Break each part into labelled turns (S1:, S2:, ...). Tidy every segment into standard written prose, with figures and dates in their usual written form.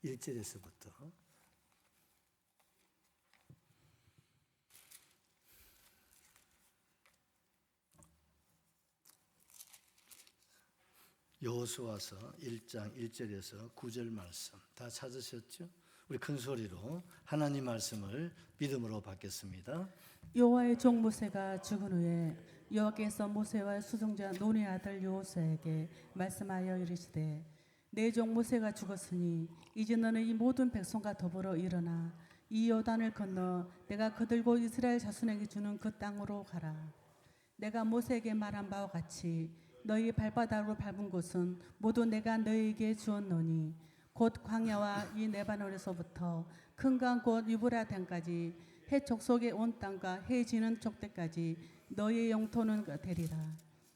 S1: 1절에서부터 여호수아서 1장 1절에서 9절 말씀 다 찾으셨죠? 우리 큰 소리로 하나님 말씀을 믿음으로 받겠습니다.
S2: 여호와의 종 모세가 죽은 후에 여호와께서 모세와 수종자 논의 아들 여호수아에게 말씀하여 이르시되 내 종 모세가 죽었으니 이제 너는 이 모든 백성과 더불어 일어나 이 요단을 건너 내가 그들고 이스라엘 자손에게 주는 그 땅으로 가라. 내가 모세에게 말한 바와 같이 너희 발바닥으로 밟은 곳은 모두 내가 너희에게 주었노니 곧 광야와 이 레바논에서부터 큰 강 곧 유브라탄까지 해 족속의 온 땅과 해 지는 족대까지 너희의 영토는 되리라.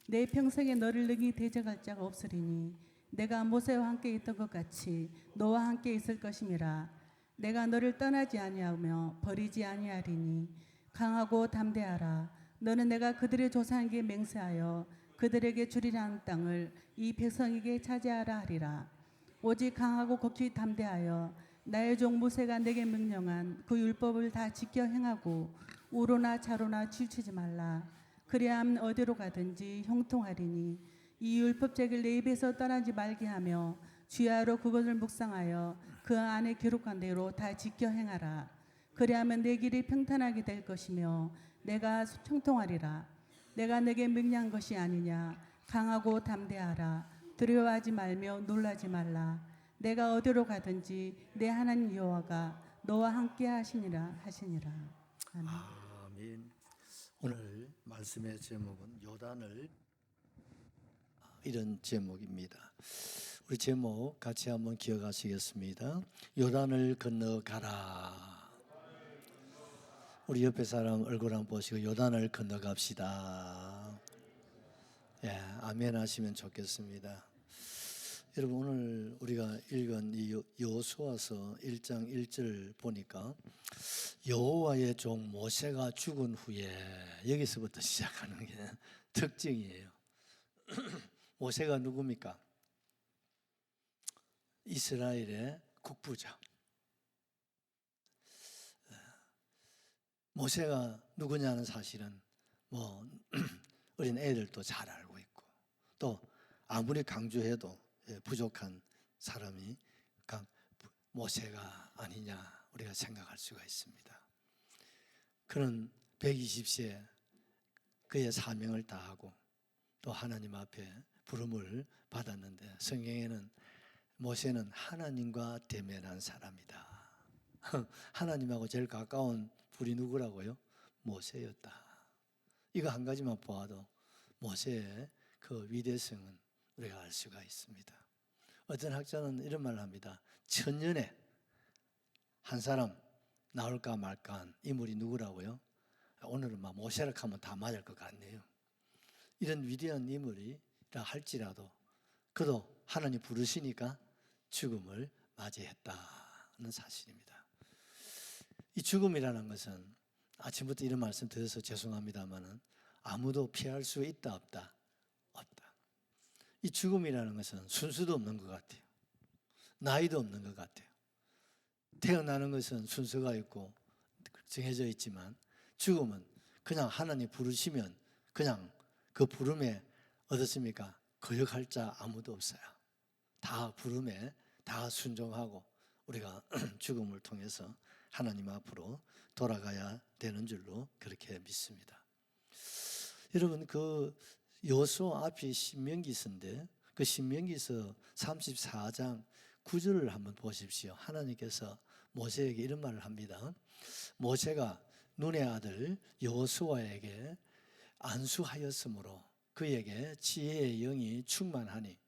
S2: 내 평생에 너를 능히 대적할 자가 없으리니 내가 모세와 함께 있던 것 같이 너와 함께 있을 것임이라. 내가 너를 떠나지 아니하며 버리지 아니하리니 강하고 담대하라. 너는 내가 그들의 조상에게 맹세하여 그들에게 주리라는 땅을 이 백성에게 차지하라 하리라. 오직 강하고 극히 담대하여 나의 종 모세가 내게 명령한 그 율법을 다 지켜 행하고 우로나 좌로나 치우치지 말라. 그리하면 어디로 가든지 형통하리니 이 율법책을 내 입에서 떠나지 말게 하며 주야로 그것을 묵상하여 그 안에 기록한 대로 다 지켜 행하라. 그리하면 내 길이 평탄하게 될 것이며 내가 형통하리라. 내가 내게 명령한 것이 아니냐. 강하고 담대하라. 두려워하지 말며 놀라지 말라. 내가 어디로 가든지 내 하나님 여호와가 너와 함께 하시니라. 아멘.
S1: 아멘. 오늘 말씀의 제목은 요단을 이런 제목입니다. 우리 제목 같이 한번 기억하시겠습니다. 요단을 건너가라. 우리 옆에 사람 얼굴 한번 보시고 요단을 건너갑시다. 예, 아멘 하시면 좋겠습니다. 여러분 오늘 우리가 읽은 이 여호수아서 1장 1절 보니까 여호와의 종 모세가 죽은 후에 여기서부터 시작하는 게 특징이에요. 모세가 누굽니까? 이스라엘의 국부장. 모세가 누구냐는 사실은 어린 애들도 잘 알고 있고 또 아무리 강조해도 부족한 사람이 모세가 아니냐 우리가 생각할 수가 있습니다. 그는 120세 그의 사명을 다하고 또 하나님 앞에 부름을 받았는데 성경에는 모세는 하나님과 대면한 사람이다. 하나님하고 제일 가까운 분이 누구라고요? 모세였다. 이거 한 가지만 보아도 모세의 그 위대성은 우리가 알 수가 있습니다. 어떤 학자는 이런 말을 합니다. 천년에 한 사람 나올까 말까한 인물이 누구라고요? 오늘은 모세라 하면 다 맞을 것 같네요. 이런 위대한 인물이라 할지라도 그도 하나님 부르시니까 죽음을 맞이했다는 사실입니다. 이 죽음이라는 것은 아침부터 이런 말씀 드려서 죄송합니다만은 아무도 피할 수 있다 없다? 없다. 이 죽음이라는 것은 순수도 없는 것 같아요. 나이도 없는 것 같아요. 태어나는 것은 순서가 있고 정해져 있지만 죽음은 그냥 하나님 부르시면 그냥 그 부름에 어떻습니까? 거역할 자 아무도 없어요. 다 부름에 다 순종하고 우리가 죽음을 통해서 하나님 앞으로 돌아가야 되는 줄로 그렇게 믿습니다. 여러분 그 여호수아 앞이 신명기서인데 그 신명기서 34장 9절을 한번 보십시오. 하나님께서 모세에게 이런 말을 합니다. 모세가 눈의 아들 여호수아에게 안수하였으므로 그에게 지혜의 영이 충만하니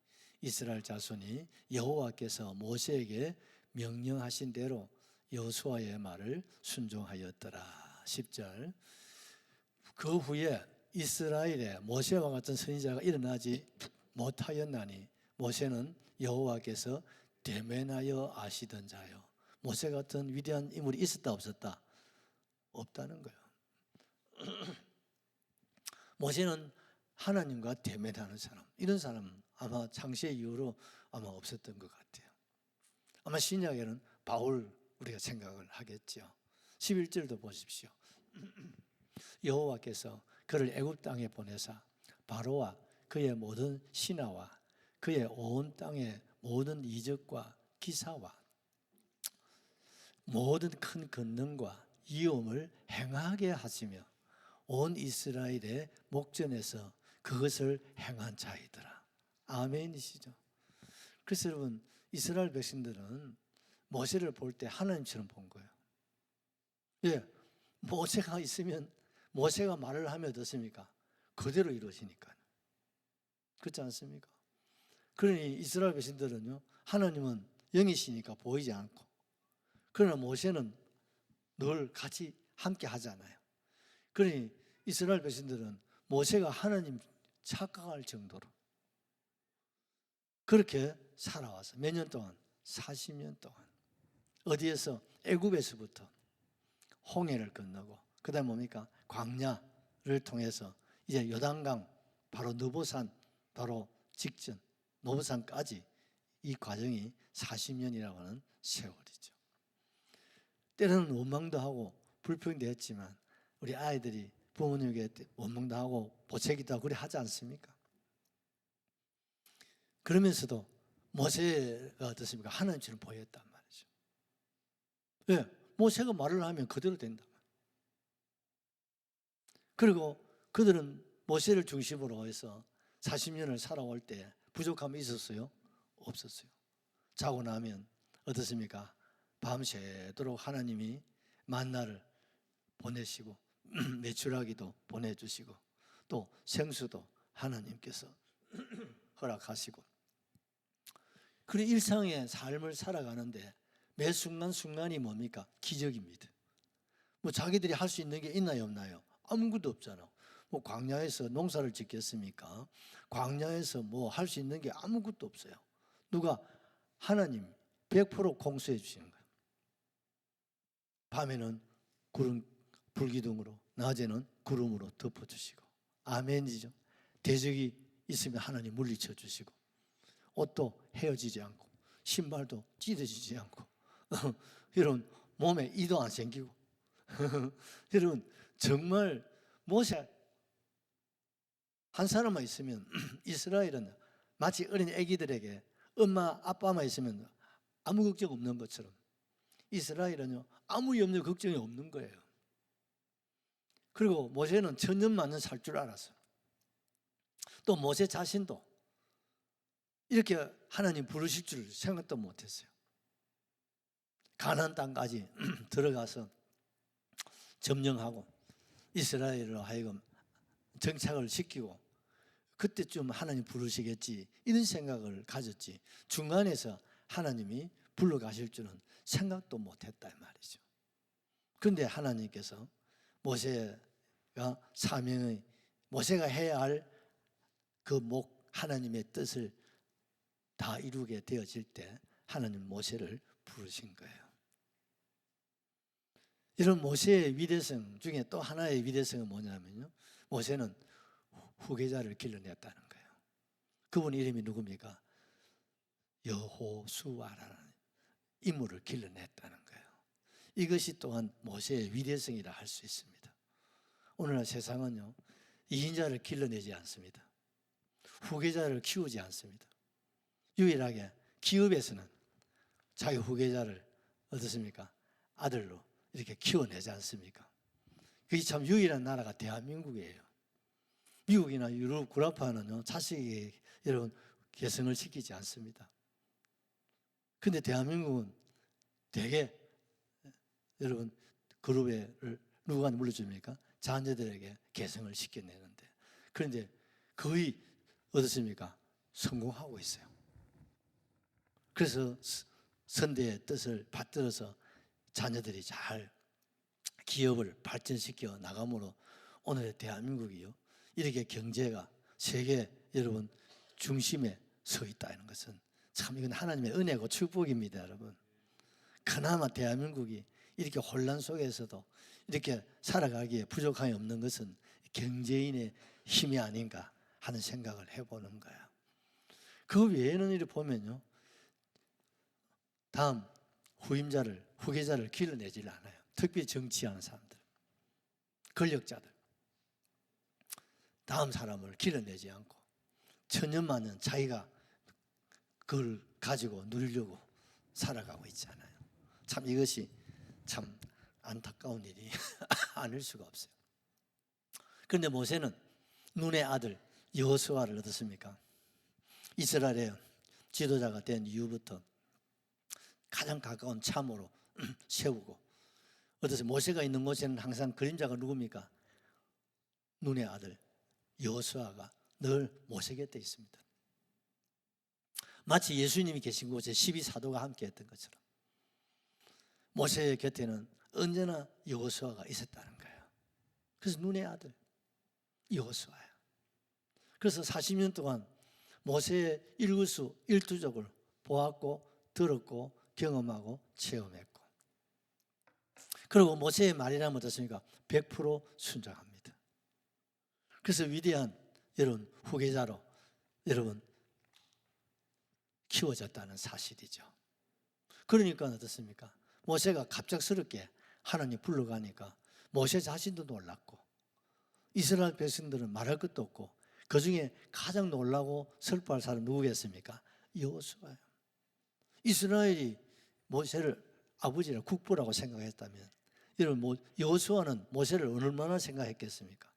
S1: 이스라엘 자손이 여호와께서 모세에게 명령하신 대로 여호수아의 말을 순종하였더라. 10절. 그 후에 이스라엘에 모세와 같은 선지자가 일어나지 못하였나니 모세는 여호와께서 대면하여 아시던 자요. 모세 같은 위대한 인물이 있었다 없었다? 없다는 거예요. 모세는 하나님과 대면하는 사람, 이런 사람은 아마 창세 이후로 아마 없었던 것 같아요.
S3: 아마 신약에는 바울 우리가 생각을 하겠죠. 11절도 보십시오. 여호와께서 그를 애굽 땅에 보내사 바로와 그의 모든 신하와 그의 온 땅의 모든 이적과 기사와 모든 큰 권능과 이음을 행하게 하시며 온 이스라엘의 목전에서 그것을 행한 자이더라. 아멘이시죠. 그래서 여러분, 이스라엘 백성들은 모세를 볼 때 하나님처럼 본 거예요. 예, 모세가 있으면 모세가 말을 하면 어떻습니까? 그대로 이루어지니까. 그렇지 않습니까? 그러니 이스라엘 백성들은요, 하나님은 영이시니까 보이지 않고, 그러나 모세는 늘 같이 함께 하잖아요. 그러니 이스라엘 백성들은 모세가 하나님 착각할 정도로 그렇게 살아와서 몇 년 동안? 40년 동안. 어디에서? 애굽에서부터 홍해를 건너고, 그 다음에 뭡니까? 광야를 통해서 이제 요단강, 바로 느보산, 바로 직전 노보산까지 이 과정이 40년이라고 하는 세월이죠. 때로는 원망도 하고 불평도 했지만 우리 아이들이 부모님에게 원망도 하고 보채기도 하고 그래 하지 않습니까? 그러면서도 모세가 어떻습니까? 하나님처럼 보였단 말이죠. 왜? 모세가 말을 하면 그대로 된단 말이에요. 그리고 그들은 모세를 중심으로 해서 40년을 살아올 때 부족함이 있었어요? 없었어요. 자고 나면 어떻습니까? 밤새도록 하나님이 만나를 보내시고 메추라기도 보내주시고 또 생수도 하나님께서 허락하시고, 그래 일상의 삶을 살아가는데 매 순간순간이 뭡니까? 기적입니다. 뭐 자기들이 할 수 있는 게 있나요, 없나요? 아무것도 없잖아. 뭐 광야에서 농사를 짓겠습니까? 광야에서 뭐 할 수 있는 게 아무것도 없어요. 누가? 하나님 100% 공수해 주시는 거예요. 밤에는 구름 불기둥으로, 낮에는 구름으로 덮어주시고. 아멘이죠. 대적이 있으면 하나님 물리쳐 주시고, 옷도 헤어지지 않고 신발도 찢어지지 않고 여러분 몸에 이도 안 생기고 여러분 정말 모세 한 사람만 있으면 이스라엘은 마치 어린 아기들에게 엄마 아빠만 있으면 아무 걱정 없는 것처럼 이스라엘은요 아무 염려 걱정이 없는 거예요. 그리고 모세는 천년만년 살 줄 알았어요. 또 모세 자신도 이렇게 하나님 부르실 줄 생각도 못했어요. 가나안 땅까지 들어가서 점령하고 이스라엘로 하여금 정착을 시키고 그때쯤 하나님 부르시겠지 이런 생각을 가졌지, 중간에서 하나님이 불러가실 줄은 생각도 못했다 말이죠. 그런데 하나님께서 모세가 사명의 모세가 해야 할 그 하나님의 뜻을 다 이루게 되어질 때 하나님 모세를 부르신 거예요. 이런 모세의 위대성 중에 또 하나의 위대성은 뭐냐면요, 모세는 후계자를 길러냈다는 거예요. 그분 이름이 누굽니까? 여호수아라는 인물을 길러냈다는 거예요. 이것이 또한 모세의 위대성이라 할 수 있습니다. 오늘날 세상은요 이인자를 길러내지 않습니다. 후계자를 키우지 않습니다. 유일하게 기업에서는 자기 후계자를 어떻습니까? 아들로 이렇게 키워내지 않습니까? 그게 참 유일한 나라가 대한민국이에요. 미국이나 유럽 구라파는요 자식이 여러분 계승을 시키지 않습니다. 그런데 대한민국은 되게 여러분 그룹에를 누가 물려줍니까? 자녀들에게 계승을 시켜내는데, 그런데 거의 어떻습니까? 성공하고 있어요. 그래서 선대의 뜻을 받들어서 자녀들이 잘 기업을 발전시켜 나감으로 오늘의 대한민국이요 이렇게 경제가 세계 여러분 중심에 서 있다는 것은 참 이건 하나님의 은혜고 축복입니다, 여러분. 그나마 대한민국이 이렇게 혼란 속에서도 이렇게 살아가기에 부족함이 없는 것은 경제인의 힘이 아닌가 하는 생각을 해보는 거야. 그 외에는 이렇게 보면요 다음 후계자를 길러내질 않아요. 특히 정치하는 사람들, 권력자들. 다음 사람을 길러내지 않고 천년만년 자기가 그걸 가지고 누리려고 살아가고 있잖아요. 참 이것이 참 안타까운 일이 아닐 수가 없어요. 그런데 모세는 눈의 아들 여호수아를 어떻습니까? 이스라엘의 지도자가 된 이후부터 가장 가까운 참으로 세우고, 어떠세요? 모세가 있는 곳에는 항상 그림자가 누굽니까? 눈의 아들 여호수아가 늘 모세 곁에 있습니다. 마치 예수님이 계신 곳에 12사도가 함께 했던 것처럼 모세의 곁에는 언제나 여호수아가 있었다는 거예요. 그래서 눈의 아들 여호수아야. 그래서 40년 동안 모세의 일구수 일투족을 보았고 들었고 경험하고 체험했고, 그리고 모세의 말이라면 어떻습니까? 100% 순종합니다. 그래서 위대한 여러분 후계자로 여러분 키워졌다는 사실이죠. 그러니까 어떻습니까? 모세가 갑작스럽게 하나님 불러가니까 모세 자신도 놀랐고, 이스라엘 백성들은 말할 것도 없고, 그 중에 가장 놀라고 슬퍼할 사람 누구겠습니까? 여호수아예요. 이스라엘이 모세를 아버지라 국부라고 생각했다면, 여러분 여호수아는 모세를 얼마나 생각했겠습니까?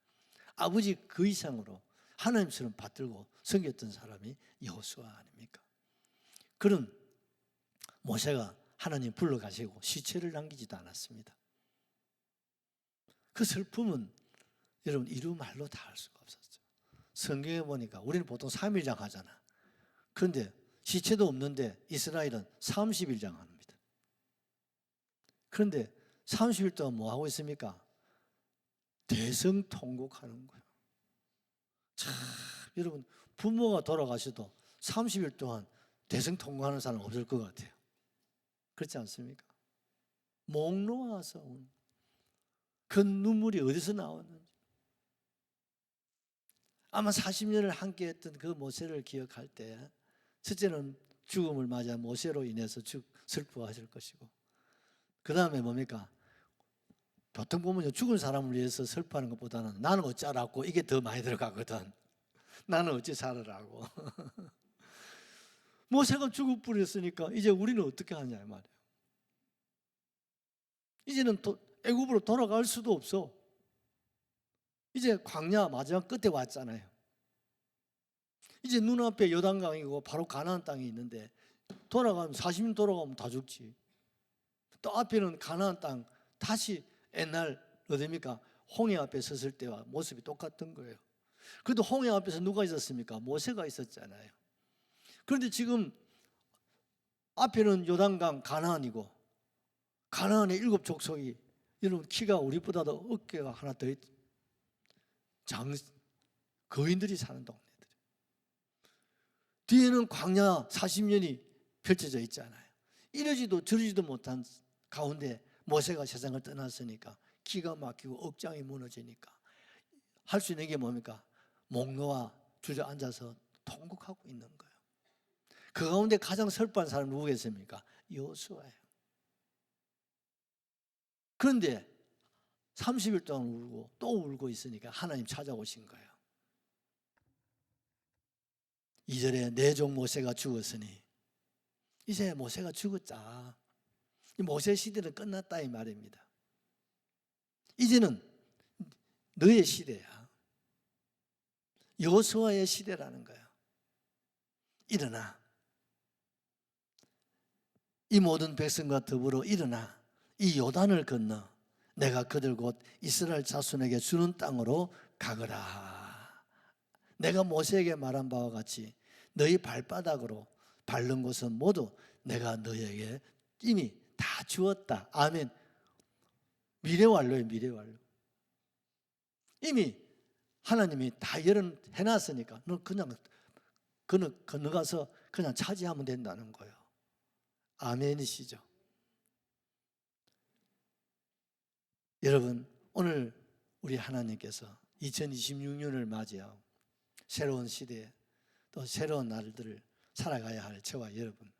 S3: 아버지 그 이상으로 하나님처럼 받들고 섬겼던 사람이 여호수아 아닙니까? 그런 모세가 하나님 불러가시고 시체를 남기지도 않았습니다. 그 슬픔은 여러분 이루 말로 다 할 수가 없었죠. 성경에 보니까 우리는 보통 3일장 하잖아. 그런데 시체도 없는데 이스라엘은 30일장 합니다. 그런데 30일 동안 뭐 하고 있습니까? 대성통곡하는 거예요. 참 여러분 부모가 돌아가셔도 30일 동안 대성통곡하는 사람 없을 것 같아요. 그렇지 않습니까? 목 놓아서 그 눈물이 어디서 나왔는지. 아마 40년을 함께했던 그 모세를 기억할 때 첫째는 죽음을 맞아 모세로 인해서 슬퍼하실 것이고, 그 다음에 뭡니까? 보통 보면 죽은 사람을 위해서 슬퍼하는 것보다는 나는 어쩌라고 이게 더 많이 들어가거든. 나는 어찌 살으라고. 모세가 죽을 뻔했으니까 이제 우리는 어떻게 하냐 말이에요. 이제는 애굽으로 돌아갈 수도 없어. 이제 광야 마지막 끝에 왔잖아요. 이제 눈앞에 요단강이고 바로 가나안 땅이 있는데 돌아가면 40년 돌아가면 다 죽지. 또 앞에는 가나안 땅, 다시 옛날 어디입니까? 홍해 앞에 섰을 때와 모습이 똑같은 거예요. 그래도 홍해 앞에서 누가 있었습니까? 모세가 있었잖아요. 그런데 지금 앞에는 요단강 가나안이고, 가나안의 7 족속이 여러분 키가 우리보다도 어깨가 하나 더 거인들이 사는 동네들. 뒤에는 광야 40년이 펼쳐져 있잖아요. 이러지도 저러지도 못한 가운데 모세가 세상을 떠났으니까 기가 막히고 억장이 무너지니까 할 수 있는 게 뭡니까? 목 놓아 주저앉아서 통곡하고 있는 거예요. 그 가운데 가장 슬퍼한 사람은 누구겠습니까? 여호수아예요. 그런데 30일 동안 울고 또 울고 있으니까 하나님 찾아오신 거예요. 2절에 내 종 모세가 죽었으니, 이제 모세가 죽었자. 모세 시대는 끝났다 이 말입니다. 이제는 너의 시대야. 여호수아의 시대라는 거예요. 일어나. 이 모든 백성과 더불어 일어나 이 요단을 건너 내가 그들 곧 이스라엘 자손에게 주는 땅으로 가거라. 내가 모세에게 말한 바와 같이 너희 발바닥으로 밟는 곳은 모두 내가 너희에게 이미 다 주었다. 아멘. 미래완료예요. 미래완료. 이미 하나님이 다 해놨으니까 너 그냥 건너가서 그냥 차지하면 된다는 거예요. 아멘이시죠? 여러분, 오늘 우리 하나님께서 2026년을 맞이하고 새로운 시대에 또 새로운 날들을 살아가야 할 저와 여러분,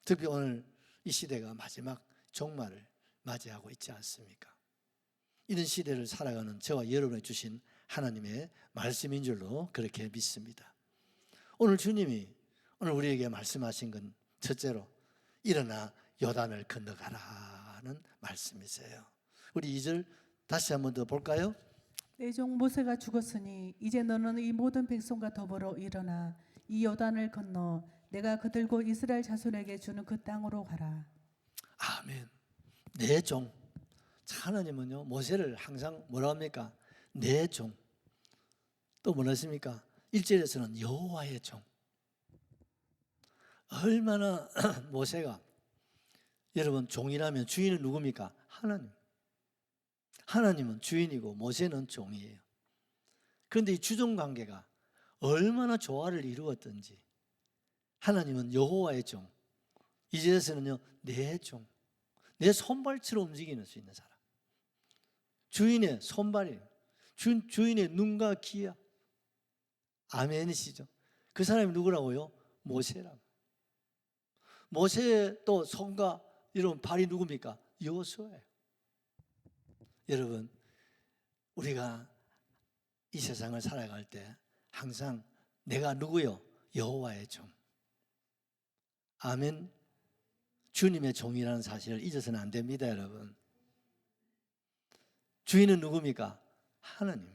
S3: 특히 오늘 이 시대가 마지막 종말을 맞이하고 있지 않습니까? 이런 시대를 살아가는 저와 여러분이 주신 하나님의 말씀인 줄로 그렇게 믿습니다. 오늘 주님이 오늘 우리에게 말씀하신 건 첫째로 일어나 요단을 건너가라는 말씀이세요. 우리 2절 다시 한번 더 볼까요?
S2: 내 종 모세가 죽었으니 이제 너는 이 모든 백성과 더불어 일어나 이 요단을 건너 내가 그들고 이스라엘 자손에게 주는 그 땅으로 가라.
S3: 아멘. 내 종. 하나님은요 모세를 항상 뭐라 합니까? 내 종. 또 뭐라 했습니까? 1절에서는 여호와의 종. 얼마나 모세가 여러분 종이라면 주인은 누굽니까? 하나님. 하나님은 주인이고 모세는 종이에요. 그런데 이 주종 관계가 얼마나 조화를 이루었던지 하나님은 여호와의 종, 이제서는요 내 종, 내 손발처럼 움직이는 수 있는 사람. 주인의 손발이 주인의 눈과 귀야. 아멘이시죠? 그 사람이 누구라고요? 모세라고. 모세의 또 손과 이런 발이 누굽니까? 여호수아예요. 여러분, 우리가 이 세상을 살아갈 때 항상 내가 누구요? 여호와의 종. 아멘. 주님의 종이라는 사실을 잊어서는 안 됩니다, 여러분. 주인은 누굽니까? 하나님.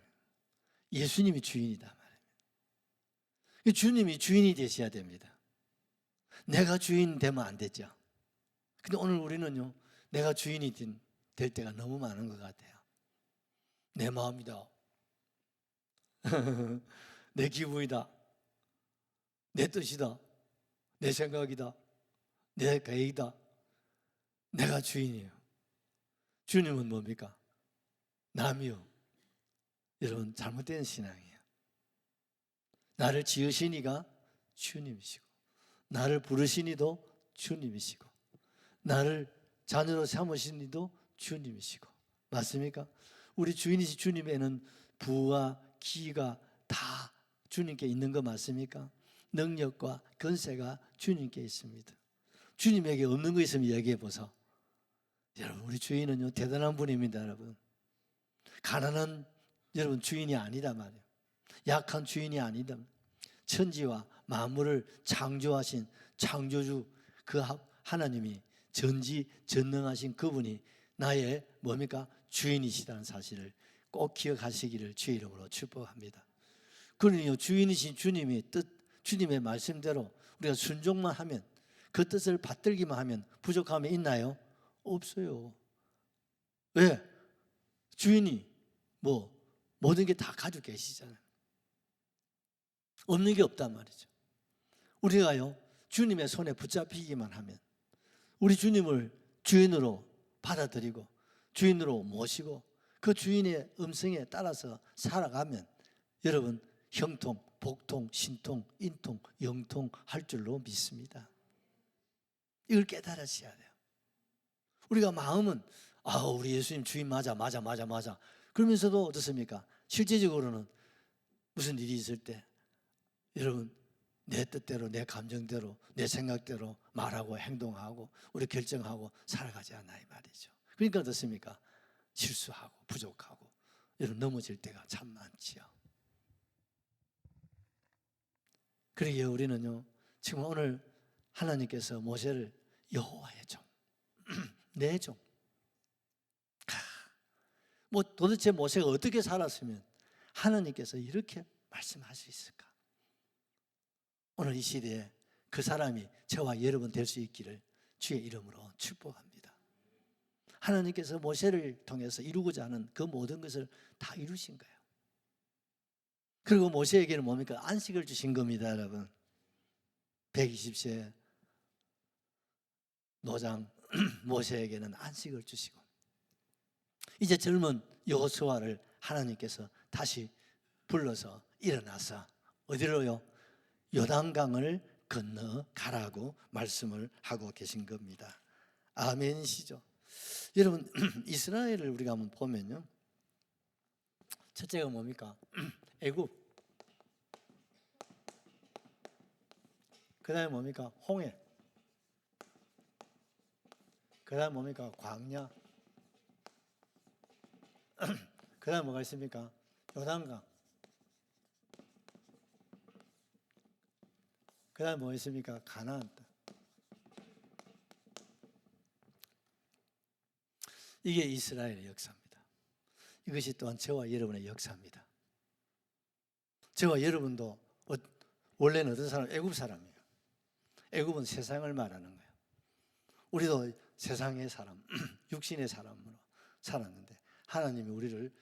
S3: 예수님이 주인이다 말입니다. 주님이 주인이 되셔야 됩니다. 내가 주인 되면 안 되죠. 근데 오늘 우리는요, 내가 주인이 될 때가 너무 많은 것 같아요. 내 마음이다. 내 기분이다. 내 뜻이다. 내 생각이다. 내 계획이다. 내가 주인이에요. 주님은 뭡니까? 남이요. 여러분 잘못된 신앙이에요. 나를 지으시니가 주님이시고 나를 부르시니도 주님이시고 나를 자녀로 삼으시니도 주님이시고 맞습니까? 우리 주인이신 주님에는 부와 기가 다 주님께 있는 거 맞습니까? 능력과 권세가 주님께 있습니다. 주님에게 없는 거 있으면 얘기해 보소. 여러분 우리 주인은요 대단한 분입니다. 여러분 가난한 여러분 주인이 아니다 말이에요. 약한 주인이 아니다. 천지와 만물을 창조하신 창조주 그 하나님이 전지전능하신 그분이 나의 뭡니까? 주인이시다는 사실을 꼭 기억하시기를 주의 이름으로 축복합니다. 그러니요 주인이신 주님의 뜻, 주님의 말씀대로 우리가 순종만 하면 그 뜻을 받들기만 하면 부족함이 있나요? 없어요. 왜? 주인이 모든 게 다 가지고 계시잖아요. 없는 게 없단 말이죠. 우리가요 주님의 손에 붙잡히기만 하면 우리 주님을 주인으로 받아들이고 주인으로 모시고 그 주인의 음성에 따라서 살아가면 여러분 형통, 복통, 신통, 인통, 영통 할 줄로 믿습니다. 이걸 깨달으셔야 돼요. 우리가 마음은 우리 예수님 주인 맞아 그러면서도 어떻습니까? 실제적으로는 무슨 일이 있을 때 여러분 내 뜻대로 내 감정대로 내 생각대로 말하고 행동하고 우리 결정하고 살아가지 않아 이 말이죠. 그러니까 어떻습니까? 실수하고 부족하고 여러분 넘어질 때가 참 많지요. 그러기에 우리는요 지금 오늘 하나님께서 모세를 여호와의 종, 내 종. 도대체 모세가 어떻게 살았으면 하나님께서 이렇게 말씀할 수 있을까? 오늘 이 시대에 그 사람이 저와 여러분 될 수 있기를 주의 이름으로 축복합니다. 하나님께서 모세를 통해서 이루고자 하는 그 모든 것을 다 이루신 거예요. 그리고 모세에게는 뭡니까? 안식을 주신 겁니다, 여러분. 120세 노장 모세에게는 안식을 주시고 이제 젊은 여호수아를 하나님께서 다시 불러서 일어나서 어디로요? 요단강을 건너가라고 말씀을 하고 계신 겁니다. 아멘이시죠? 여러분 이스라엘을 우리가 한번 보면요 첫째가 뭡니까? 애굽. 그 다음에 뭡니까? 홍해. 그다음 뭡니까? 광야. 그다음 뭐가 있습니까? 요단강. 그다음 뭐 있습니까? 가나안 땅. 이게 이스라엘의 역사입니다. 이것이 또한 저와 여러분의 역사입니다. 저와 여러분도 원래는 어떤 사람? 애굽 사람이에요. 애굽은 세상을 말하는 거예요. 우리도 세상의 사람, 육신의 사람으로 살았는데 하나님이 우리를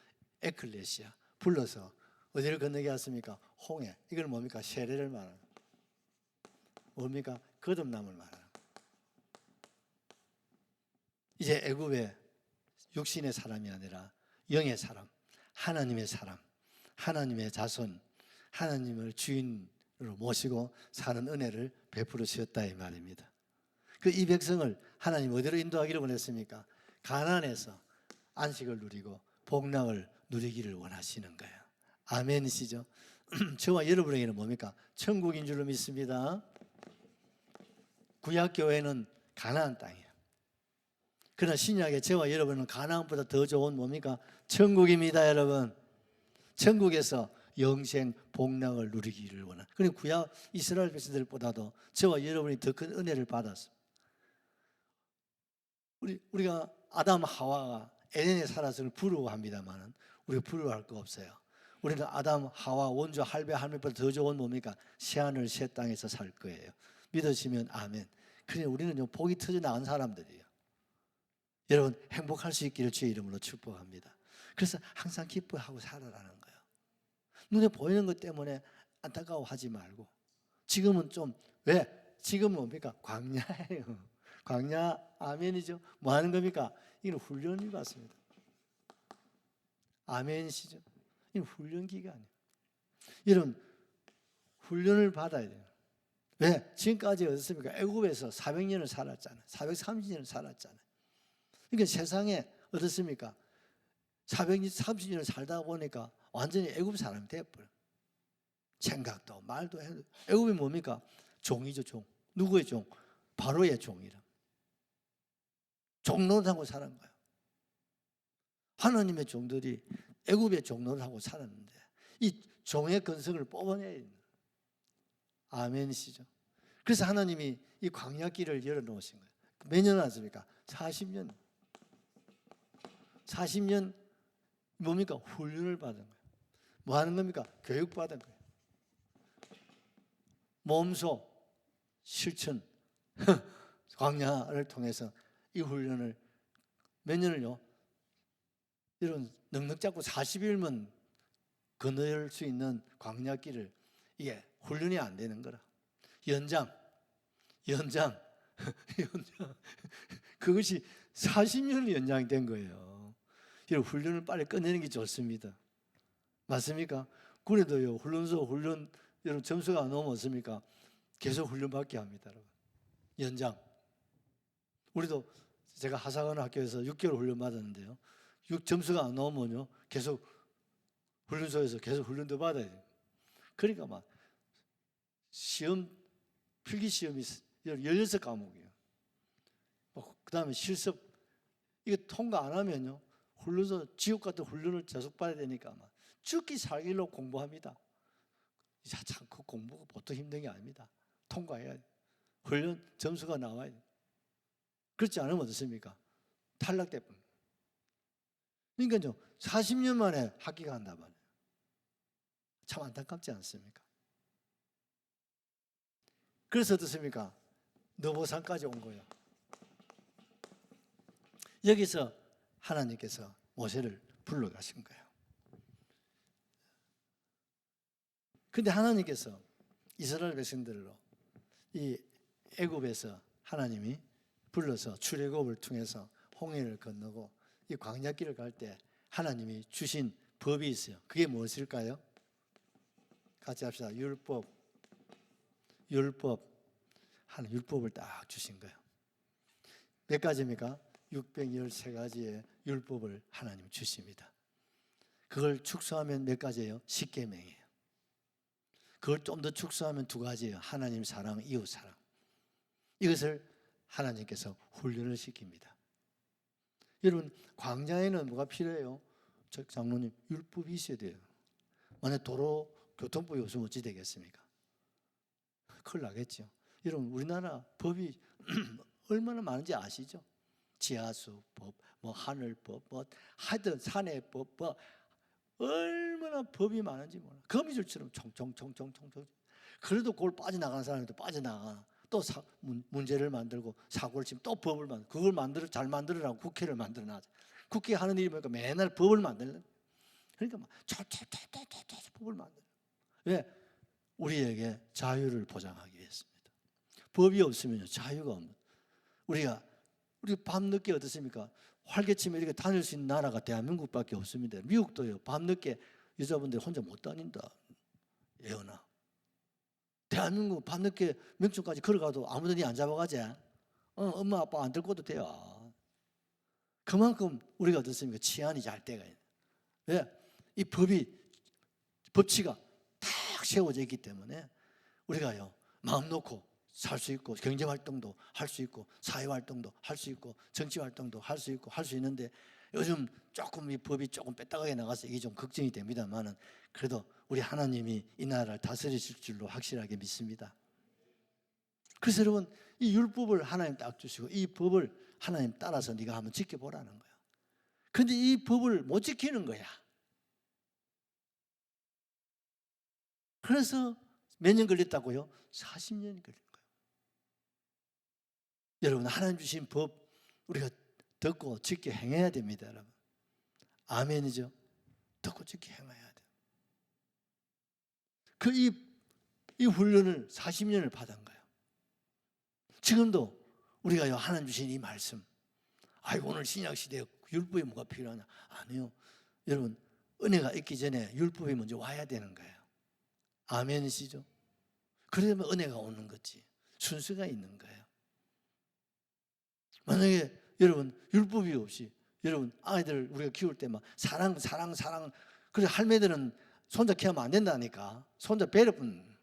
S3: 에클레시아 불러서 어디를 건너게 하십니까? 홍해. 이걸 뭡니까? 세례를 말하는 거예요. 뭡니까? 거듭남을 말하는 거예요. 이제 애굽의 육신의 사람이 아니라 영의 사람, 하나님의 사람, 하나님의 자손, 하나님을 주인으로 모시고 사는 은혜를 베풀어 주셨다 이 말입니다. 그 이 백성을 하나님 어디로 인도하기를 원했습니까? 가나안에서 안식을 누리고 복락을 누리기를 원하시는 거예요. 아멘이시죠? 저와 여러분에게는 뭡니까? 천국인 줄로 믿습니다. 구약교회는 가나안 땅이에요. 그러나 신약의 저와 여러분은 가나안보다 더 좋은 뭡니까? 천국입니다, 여러분. 천국에서 영생 복락을 누리기를 원하는. 그리고 구약 이스라엘 백성들보다도 저와 여러분이 더 큰 은혜를 받았습니다. 우리가 아담 하와가 에덴에 살아서 부러워합니다만은 우리가 부러워할 거 없어요. 우리는 아담 하와 원조 할배 할매보다 더 좋은 뭡니까? 새하늘 새 땅에서 살 거예요. 믿으시면 아멘. 그러니 우리는 복이 터져 나간 사람들이에요. 여러분 행복할 수 있기를 주의 이름으로 축복합니다. 그래서 항상 기뻐하고 살아라는 거예요. 눈에 보이는 것 때문에 안타까워하지 말고 지금은 좀 왜? 지금은 뭡니까? 광야예요. 광야 아멘이죠. 뭐 하는 겁니까? 이건 훈련이 같습니다. 아멘이시죠. 이건 훈련 기간이에요. 여러분 훈련을 받아야 돼요. 왜? 지금까지 어떻습니까? 애굽에서 400년을 살았잖아요. 430년을 살았잖아요. 그러니까 세상에 어떻습니까? 430년을 살다 보니까 완전히 애굽 사람이 돼버려요. 생각도 말도 해도. 애굽이 뭡니까? 종이죠, 종. 누구의 종? 바로의 종이라. 종노릇하고 사는 거예요. 하나님의 종들이 애굽의 종노릇을 하고 살았는데 이 종의 근성을 뽑아내야 됩니다. 아멘이시죠. 그래서 하나님이 이 광야길을 열어놓으신 거예요. 몇 년 왔습니까? 40년. 40년 뭡니까? 훈련을 받은 거예요. 뭐 하는 겁니까? 교육받은 거예요. 몸소 실천 광야를 통해서 이 훈련을 몇 년을요? 이런 넉넉 잡고 40일만 건널 수 있는 광야길을 이게 훈련이 안 되는 거라. 연장 그것이 40년이 연장이 된 거예요. 이런 훈련을 빨리 끝내는 게 좋습니다. 맞습니까? 그래도요 훈련소 훈련 여러분 점수가 안 나오면 어떻습니까? 계속 훈련받게 합니다, 여러분. 연장. 우리도 제가 하사관 학교에서 6개월 훈련 받았는데요. 점수가 안 나오면요 계속 훈련소에서 계속 훈련도 받아야 돼요. 그러니까 막 시험 필기 시험이 16과목이에요. 그 다음에 실습 이거 통과 안 하면요 훈련소 지옥 같은 훈련을 계속 받아야 되니까 막 죽기 살기로 공부합니다. 참 그 공부가 보통 힘든 게 아닙니다. 통과해야 돼요. 훈련 점수가 나와야 돼요. 그렇지 않으면 어떻습니까? 탈락돼 버립니다. 그러니까요 40년 만에 합격을 한단 말이에요. 참 안타깝지 않습니까? 그래서 어떻습니까? 너보산까지 온 거예요. 여기서 하나님께서 모세를 불러가신 거예요. 근데 하나님께서 이스라엘 백성들로 이 애굽에서 하나님이 불러서 출애굽을 통해서 홍해를 건너고 이 광야길을 갈 때 하나님이 주신 법이 있어요. 그게 무엇일까요? 같이 합시다. 율법. 하나님 율법을 딱 주신 거예요. 몇 가지입니까? 613가지의 율법을 하나님 주십니다. 그걸 축소하면 몇 가지예요? 십계명이에요. 그걸 좀 더 축소하면 2가지예요. 하나님 사랑, 이웃 사랑. 이것을 하나님께서 훈련을 시킵니다. 여러분 광야에는 뭐가 필요해요? 장로님, 율법이 있어야 돼요. 만약 도로 교통법이 없으면 어찌 되겠습니까? 큰일 나겠죠. 여러분 우리나라 법이 얼마나 많은지 아시죠? 지하수법, 뭐 하늘법, 뭐 하여튼 산해법, 뭐 얼마나 법이 많은지 몰라. 거미줄처럼 총총총총총. 그래도 그걸 빠져나가는 사람도 빠져나가. 또 문제를 만들고 사고를 치면 또 법을 만들고, 그걸 잘 만들으라고 국회를 만들어놔서 국회 하는 일이 뭐니까 맨날 법을 만들는. 그러니까 막 법을 만들어. 왜? 우리에게 자유를 보장하기 위해서입니다. 법이 없으면 자유가 없는. 우리 밤늦게 어떻습니까? 활개치며 이렇게 다닐 수 있는 나라가 대한민국밖에 없습니다. 미국도요. 밤늦게 여자분들 혼자 못 다닌다. 예언아. 대한민국 밤늦게 명천까지 걸어가도 아무도 니 안 잡아가지. 엄마 아빠 안 들고도 돼요. 그만큼 우리가 어떻습니까? 치안이 잘 돼가 있는. 왜? 이 법치가 딱 세워져 있기 때문에 우리가요 마음 놓고 살 수 있고, 경제활동도 할 수 있고, 사회활동도 할 수 있고, 정치활동도 할 수 있고, 할 수 있는데 요즘 조금 이 법이 조금 빼딱하게 나가서 이게 좀 걱정이 됩니다만은 그래도 우리 하나님이 이 나라를 다스리실 줄로 확실하게 믿습니다. 그래서 여러분 이 율법을 하나님 딱 주시고 이 법을 하나님 따라서 네가 한번 지켜보라는 거야. 근데 이 법을 못 지키는 거야. 그래서 몇 년 걸렸다고요? 40년이 걸린 거예요. 여러분 하나님 주신 법 우리가 듣고 지켜 행해야 됩니다. 여러분 아멘이죠. 듣고 지켜 행해야 돼요. 이 훈련을 40년을 받은 거예요. 지금도 우리가 하나님 주신 이 말씀, 아이고 오늘 신약시대에 율법이 뭐가 필요하냐? 아니요. 여러분 은혜가 있기 전에 율법이 먼저 와야 되는 거예요. 아멘이시죠? 그러면 은혜가 오는 거지. 순서가 있는 거예요. 만약에 여러분 율법이 없이 여러분 아이들 우리가 키울 때 막 사랑 그래 할매들은 손자 키우면 안 된다니까. 손자 배려뿐.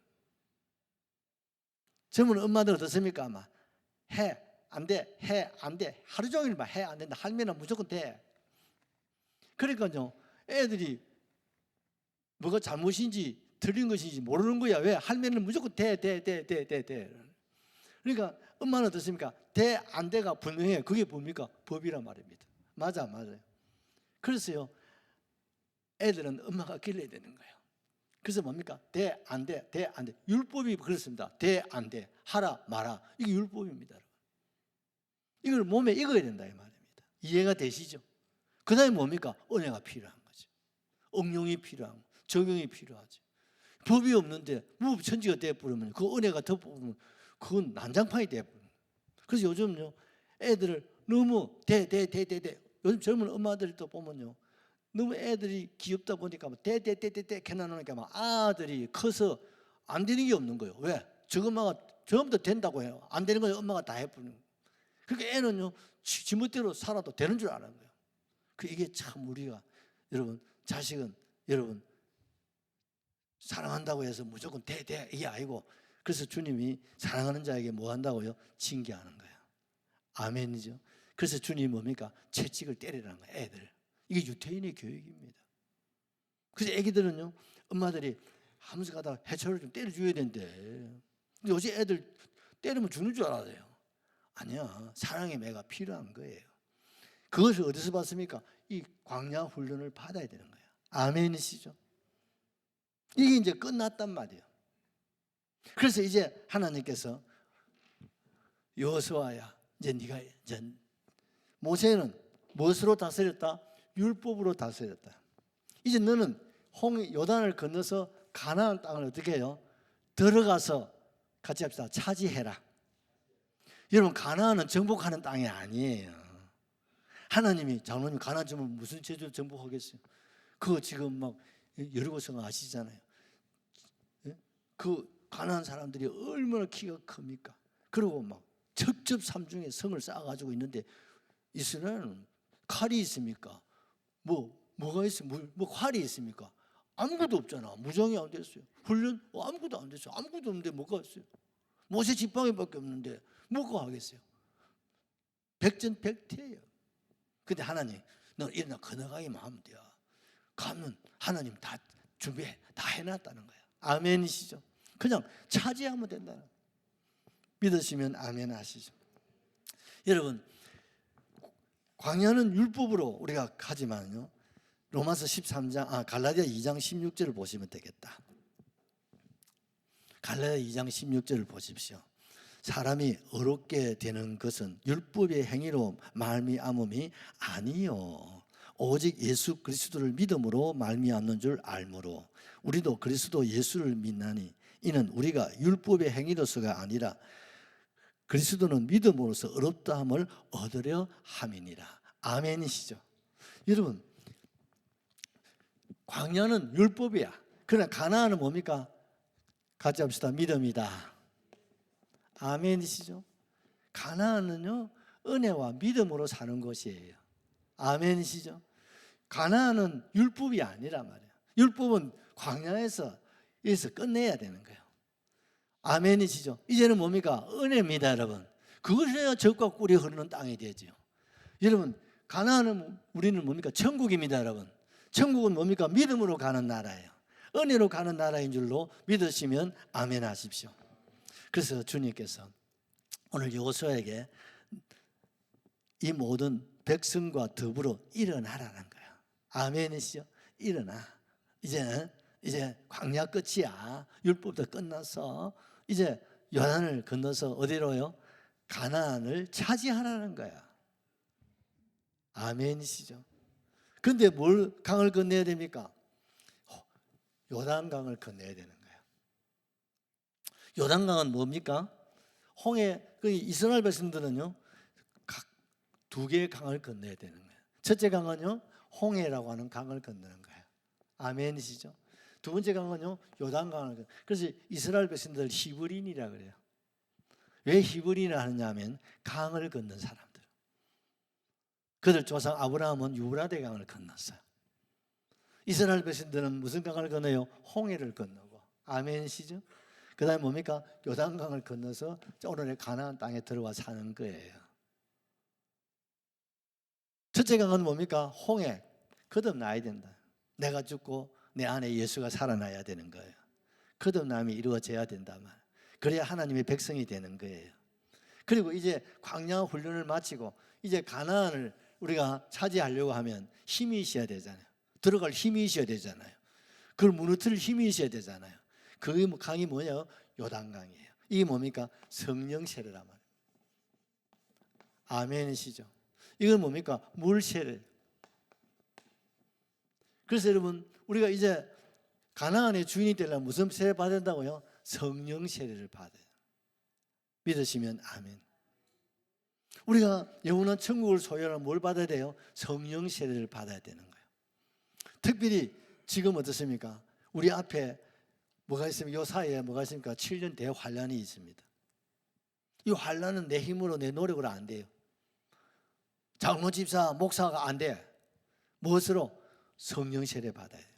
S3: 젊은 엄마들 어떻습니까? 아마 해 안 돼, 해 안 돼. 하루 종일 막 해 안 된다. 할매는 무조건 돼. 그러니까요 애들이 뭐가 잘못인지 틀린 것인지 모르는 거야. 왜? 할매는 무조건 돼. 그러니까 엄마는 어떻습니까? 돼, 안 돼가 분명해요. 그게 뭡니까? 법이란 말입니다. 맞아요. 그래서요 애들은 엄마가 길러야 되는 거예요. 그래서 뭡니까? 돼, 안 돼. 율법이 그렇습니다. 돼, 안 돼. 하라, 마라. 이게 율법입니다. 여러분. 이걸 몸에 익어야 된다 이 말입니다. 이해가 되시죠? 그 다음에 뭡니까? 은혜가 필요한 거죠. 응용이 필요한 거, 적용이 필요하죠. 법이 없는데 무법천지가 되어버리면 그 은혜가 덮어보면 그건 난장판이 되어버려요. 그래서 요즘요 애들을 너무 돼. 요즘 젊은 엄마들도 보면요 너무 애들이 귀엽다 보니까 돼 캐나놓으니까 막 아들이 커서 안 되는 게 없는 거예요. 왜? 저 엄마가 전부 다 된다고 해요. 안 되는 건 엄마가 다 해버리는 거예요. 그러니까 애는요 지멋대로 살아도 되는 줄 아는 거예요. 이게 참 우리가 여러분 자식은 여러분 사랑한다고 해서 무조건 돼 이게 아니고 그래서 주님이 사랑하는 자에게 뭐 한다고요? 징계하는 거예요. 아멘이죠. 그래서 주님이 뭡니까? 채찍을 때리라는 거예요. 애들. 이게 유태인의 교육입니다. 그래서 애기들은요 엄마들이 하면서 가다가 해초를 좀 때려줘야 된대. 근데 요새 애들 때리면 죽는 줄 알아요. 아니야. 사랑의 매가 필요한 거예요. 그것을 어디서 받습니까? 이 광야 훈련을 받아야 되는 거예요. 아멘이시죠? 이게 이제 끝났단 말이에요. 그래서 이제 하나님께서 여호수아야 이제 네가 이제 모세는 무엇으로 다스렸다? 율법으로 다스렸다. 이제 너는 요단을 건너서 가나안 땅을 어떻게 해요? 들어가서 같이 합시다. 차지해라. 여러분 가나안은 정복하는 땅이 아니에요. 하나님이 장로님 가나안 주면 무슨 제주를 정복하겠어요? 그거 지금 막 여리고성 아시잖아요. 그 가나안 사람들이 얼마나 키가 큽니까? 그리고 막 첩첩산중에 성을 쌓아가지고 있는데 이스라엘은 칼이 있습니까? 뭐가 있어요? 뭐 활이 있습니까? 아무것도 없잖아. 무장이 안 됐어요. 훈련 아무것도 안 됐어요. 아무것도 없는데 뭐가 있어요? 모세 지팡이밖에 없는데 뭐가 하겠어요? 백전백태예요. 근데 하나님, 너 일어나 건너가기만 하면 돼요. 가면 하나님 다 준비해, 다 해놨다는 거예요. 아멘이시죠? 그냥 차지하면 된다는 거예요. 믿으시면 아멘 하시죠. 여러분, 광야는 율법으로 우리가 하지만요, 로마서 13장, 갈라디아 2장 16절을 보시면 되겠다. 갈라디아 2장 16절을 보십시오. 사람이 의롭게 되는 것은 율법의 행위로 말미암음이 아니요 오직 예수 그리스도를 믿음으로 말미암는 줄 알므로 우리도 그리스도 예수를 믿나니 이는 우리가 율법의 행위로서가 아니라 그리스도는 믿음으로써 의롭다함을 얻으려 함이니라. 아멘이시죠? 여러분, 광야는 율법이야. 그러나 가나안은 뭡니까? 같이 합시다. 믿음이다. 아멘이시죠? 가나안은요, 은혜와 믿음으로 사는 것이에요. 아멘이시죠? 가나안은 율법이 아니란 말이에요. 율법은 광야에서 여기서 끝내야 되는 거예요. 아멘이시죠? 이제는 뭡니까? 은혜입니다, 여러분. 그것이야 젖과 꿀이 흐르는 땅이 되죠. 여러분, 가나안은 우리는 뭡니까? 천국입니다, 여러분. 천국은 뭡니까? 믿음으로 가는 나라예요. 은혜로 가는 나라인 줄로 믿으시면 아멘 하십시오. 그래서 주님께서 오늘 여호수아에게 이 모든 백성과 더불어 일어나라는 거예요. 아멘이시죠? 일어나. 이제 광야 끝이야. 율법도 끝났어. 이제 요단을 건너서 어디로요? 가나안을 차지하라는 거야. 아멘이시죠? 근데 뭘 강을 건너야 됩니까? 요단강을 건너야 되는 거예요. 요단강은 뭡니까? 이스라엘 백성들은요, 각 두 개의 강을 건너야 되는 거예요. 첫째 강은요, 홍해라고 하는 강을 건너는 거예요. 아멘이시죠? 두 번째 강은요, 요단강을. 그래서 이스라엘 백성들 히브리인이라 그래요. 왜 히브리인을 하느냐 하면 강을 건넌 사람들. 그들 조상 아브라함은 유브라데 강을 건넜어요. 이스라엘 백성들은 무슨 강을 건너요? 홍해를 건너고. 아멘이시죠? 그 다음에 뭡니까? 요단강을 건너서 오늘의 가나안 땅에 들어와 사는 거예요. 첫째 강은 뭡니까? 홍해. 거듭나야 된다. 내가 죽고 내 안에 예수가 살아나야 되는 거예요. 거듭남이 이루어져야 된다 말. 그래야 하나님의 백성이 되는 거예요. 그리고 이제 광야 훈련을 마치고 이제 가나안을 우리가 차지하려고 하면 힘이 있어야 되잖아요. 들어갈 힘이 있어야 되잖아요. 그걸 무너뜨릴 힘이 있어야 되잖아요. 그 강이 뭐냐요? 요단강이에요. 이게 뭡니까? 성령 세례란 말이에요. 아멘이시죠? 이건 뭡니까? 물 세례. 그래서 여러분, 우리가 이제 가나안의 주인이 되려면 무슨 세례 받아야 된다고요? 성령 세례를 받아요. 믿으시면 아멘. 우리가 영원한 천국을 소유하려면 뭘 받아야 돼요? 성령 세례를 받아야 되는 거예요. 특별히 지금 어떻습니까? 우리 앞에 뭐가 있습니까? 이 사이에 뭐가 있습니까? 7년 대환란이 있습니다. 이 환란은 내 힘으로 내 노력으로 안 돼요. 장로 집사 목사가 안 돼. 무엇으로? 성령 세례 받아야 돼요.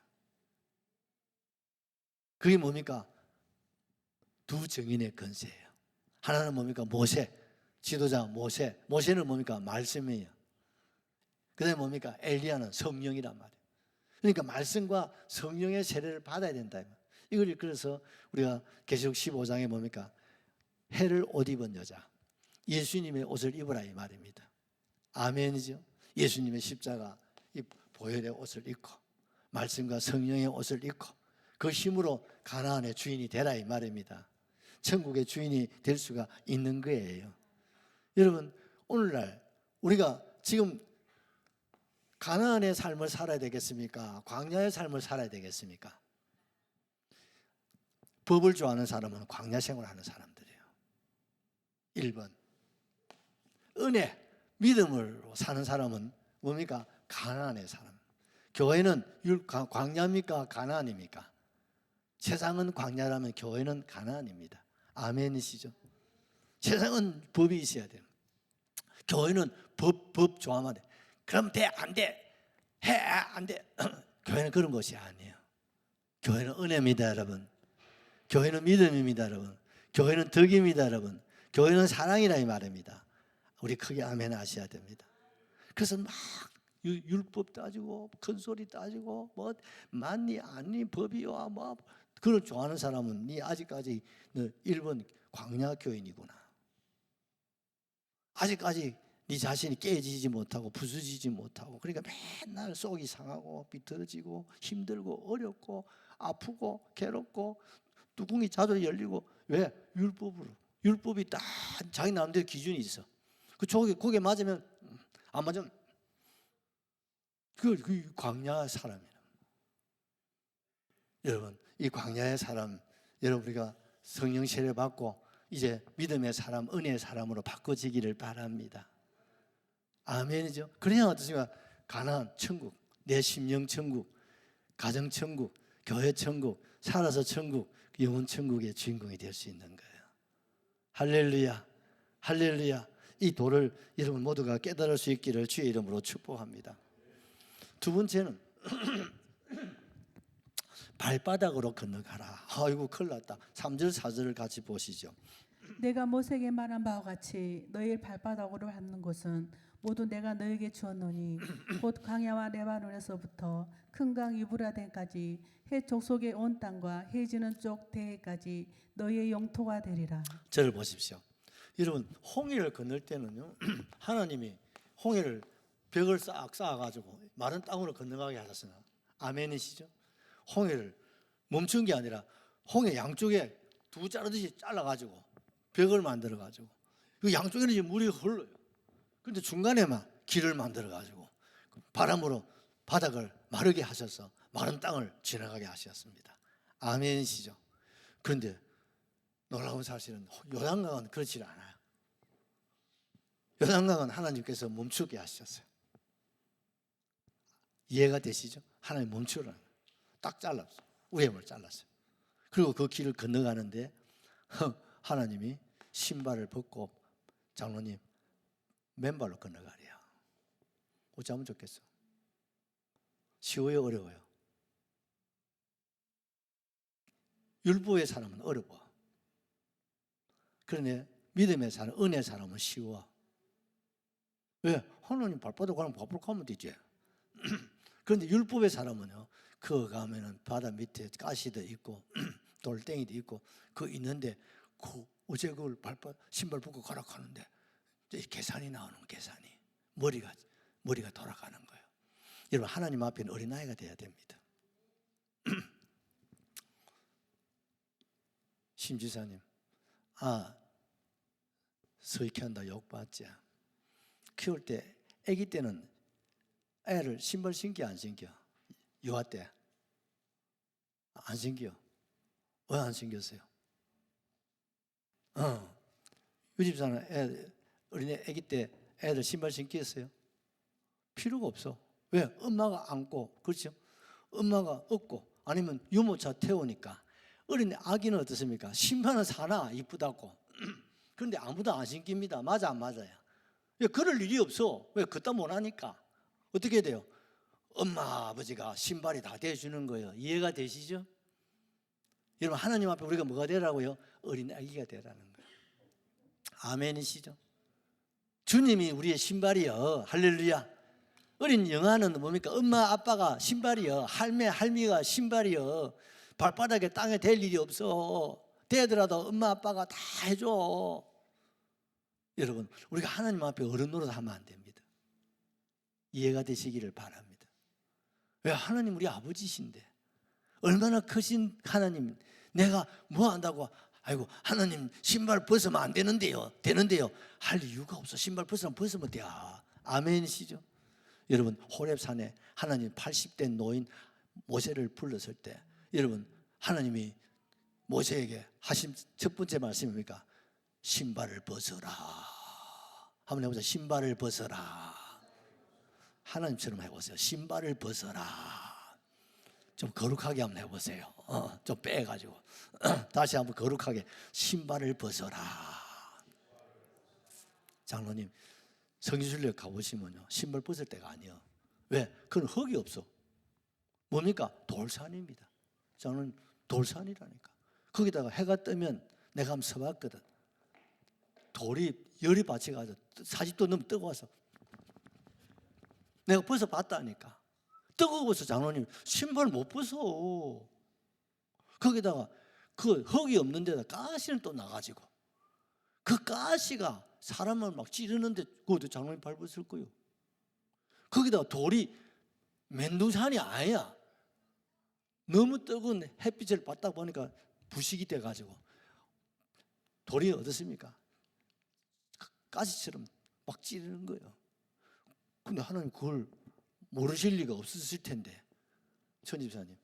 S3: 그게 뭡니까? 두 증인의 권세예요. 하나는 뭡니까? 모세, 지도자 모세. 모세는 뭡니까? 말씀이에요. 그 다음에 뭡니까? 엘리야는 성령이란 말이에요. 그러니까 말씀과 성령의 세례를 받아야 된다. 이걸 그래서 우리가 계시록 15장에 뭡니까? 해를 옷 입은 여자, 예수님의 옷을 입으라 이 말입니다. 아멘이죠. 예수님의 십자가 이 보혈의 옷을 입고 말씀과 성령의 옷을 입고 그 힘으로 가나안의 주인이 되라 이 말입니다. 천국의 주인이 될 수가 있는 거예요. 여러분, 오늘날 우리가 지금 가나안의 삶을 살아야 되겠습니까? 광야의 삶을 살아야 되겠습니까? 법을 좋아하는 사람은 광야 생활하는 사람들이에요. 1번 은혜, 믿음으로 사는 사람은 뭡니까? 가나안의 사람. 교회는 광야입니까? 가나안입니까? 세상은 광야라면 교회는 가나안입니다. 아멘이시죠? 세상은 법이 있어야 돼요. 교회는 법 좋아하면 돼. 그럼 돼, 안 돼? 해, 안 돼? 교회는 그런 것이 아니에요. 교회는 은혜입니다, 여러분. 교회는 믿음입니다, 여러분. 교회는 덕입니다, 여러분. 교회는 사랑이라 이 말입니다. 우리 크게 아멘 하셔야 됩니다. 그래서 막 율법 따지고 큰 소리 따지고 뭐 맞니 아니 법이와 뭐 그걸 좋아하는 사람은 네 아직까지 너 일본 광야 교인이구나. 아직까지 네 자신이 깨지지 못하고 부수지지 못하고 그러니까 맨날 속이 상하고 비틀어지고 힘들고 어렵고 아프고 괴롭고 뚜껑이 자주 열리고 왜? 율법으로. 율법이 딱 자기 나름대로 기준이 있어. 그 거기에 맞으면 안 맞으면 그 광야 사람이야. 여러분 이 광야의 사람 여러분 우리가 성령 세례 받고 이제 믿음의 사람 은혜의 사람으로 바꿔지기를 바랍니다. 아멘이죠. 그래야 어떠십니까? 가나안 천국, 내 심령 천국, 가정 천국, 교회 천국, 살아서 천국, 영혼 천국의 주인공이 될 수 있는 거예요. 할렐루야, 할렐루야. 이 도를 여러분 모두가 깨달을 수 있기를 주의 이름으로 축복합니다. 두 번째는 발바닥으로 건너가라. 아이고 큰일 났다. 3절 4절을 같이 보시죠.
S2: 내가 모세에게 말한 바와 같이 너희의 발바닥으로 밟는 곳은 모두 내가 너에게 주었노니 곧 광야와 레바논에서부터 큰 강 유브라데까지 해 족속의 온 땅과 해 지는 쪽 대해까지 너희의 영토가 되리라.
S3: 저를 보십시오. 여러분 홍해를 건널 때는요 하나님이 홍해를 벽을 싹 쌓아가지고 마른 땅으로 건너가게 하셨으나 아멘이시죠? 홍해를 멈춘 게 아니라 홍해 양쪽에 두 자르듯이 잘라가지고 벽을 만들어가지고 그 양쪽에는 이제 물이 흘러요. 그런데 중간에만 길을 만들어가지고 바람으로 바닥을 마르게 하셔서 마른 땅을 지나가게 하셨습니다. 아멘이시죠? 그런데 놀라운 사실은 요단강은 그렇지 않아요. 요단강은 하나님께서 멈추게 하셨어요. 이해가 되시죠? 하나님 멈추라는 거예요. 딱 잘랐어요. 우회물 잘랐어요. 그리고 그 길을 건너가는데 하나님이 신발을 벗고 장로님 맨발로 건너가래요. 어쩌면 좋겠어? 쉬워요 어려워요? 율법의 사람은 어려워. 그런데 믿음의 사람, 은혜의 사람은 쉬워. 왜? 하나님 발바닥 가면 바로 가면 되지. 그런데 율법의 사람은요, 그 가면은 바다 밑에 가시도 있고 돌덩이도 있고 그 있는데 어제 그걸 신발 벗고 가라 하는데 계산이 나오는 계산이 머리가 돌아가는 거예요. 여러분 하나님 앞에는 어린아이가 돼야 됩니다. 심지사님, 서익한다 욕받지. 키울 때 아기 때는 애를 신발 신겨 안 신겨? 유아 때 안 신겨. 왜 안 신겼어요? 유 집사는 어린애 아기 때 애들 신발 신겼어요? 필요가 없어. 왜? 엄마가 안고, 그렇죠? 엄마가 업고 아니면 유모차 태우니까. 어린애 아기는 어떻습니까? 신발은 사나 이쁘다고. 그런데 아무도 안 신깁니다. 맞아 안 맞아요? 왜 그럴 일이 없어? 왜 그따 못하니까? 어떻게 돼요? 엄마 아버지가 신발이 다 대주는 거예요. 이해가 되시죠? 여러분 하나님 앞에 우리가 뭐가 되라고요? 어린 아기가 되라는 거예요. 아멘이시죠? 주님이 우리의 신발이요. 할렐루야. 어린 영아는 뭡니까? 엄마 아빠가 신발이요. 할미가 신발이요. 발바닥에 땅에 댈 일이 없어. 대더라도 엄마 아빠가 다 해줘. 여러분 우리가 하나님 앞에 어른 노릇 하면 안 됩니다. 이해가 되시기를 바랍니다. 왜? 하나님 우리 아버지신데 얼마나 크신 하나님, 내가 뭐 한다고 아이고 하나님 신발 벗으면 안 되는데요 할 이유가 없어. 신발 벗으면 돼. 아멘이시죠? 여러분 호렙산에 하나님 80대 노인 모세를 불렀을 때 여러분 하나님이 모세에게 하신 첫 번째 말씀입니까? 신발을 벗어라. 한번 해보자. 신발을 벗어라. 하나님처럼 해보세요. 신발을 벗어라. 좀 거룩하게 한번 해보세요. 좀 빼가지고 다시 한번 거룩하게 신발을 벗어라. 장로님 성지순례 가보시면요 신발 벗을 때가 아니에요. 왜? 그건 흙이 없어. 뭡니까? 돌산입니다. 장로님 돌산이라니까. 거기다가 해가 뜨면 내가 한번 서봤거든. 돌이 열이 받쳐가지고 40도 넘게 뜨거워서 내가 벗어봤다니까. 뜨거워서 장로님 신발 못 벗어. 거기다가 그 흙이 없는 데다 가시는 또 나가지고 그 가시가 사람을 막 찌르는데 그것도 장로님 발 벗을 거요. 거기다가 돌이 맨둥산이 아니야. 너무 뜨거운 햇빛을 받다 보니까 부식이 돼가지고 돌이 어떻습니까? 가시처럼 막 찌르는 거예요. 근데 하나님 그걸 모르실 리가 없었을 텐데 천집사님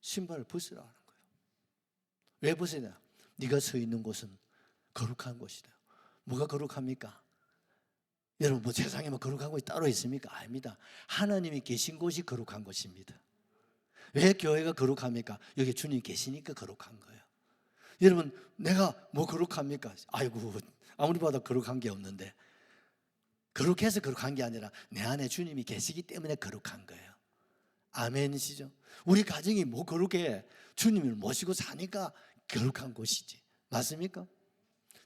S3: 신발을 벗으라 하는 거예요. 왜 벗어야 되나? 네가 서 있는 곳은 거룩한 곳이다. 뭐가 거룩합니까? 여러분 뭐 세상에 뭐 거룩한 곳이 따로 있습니까? 아닙니다. 하나님이 계신 곳이 거룩한 곳입니다. 왜 교회가 거룩합니까? 여기 주님 계시니까 거룩한 거예요. 여러분 내가 뭐 거룩합니까? 아이고 아무리 봐도 거룩한 게 없는데, 거룩해서 거룩한 게 아니라 내 안에 주님이 계시기 때문에 거룩한 거예요. 아멘이시죠? 우리 가정이 뭐 거룩해? 주님을 모시고 사니까 거룩한 곳이지. 맞습니까?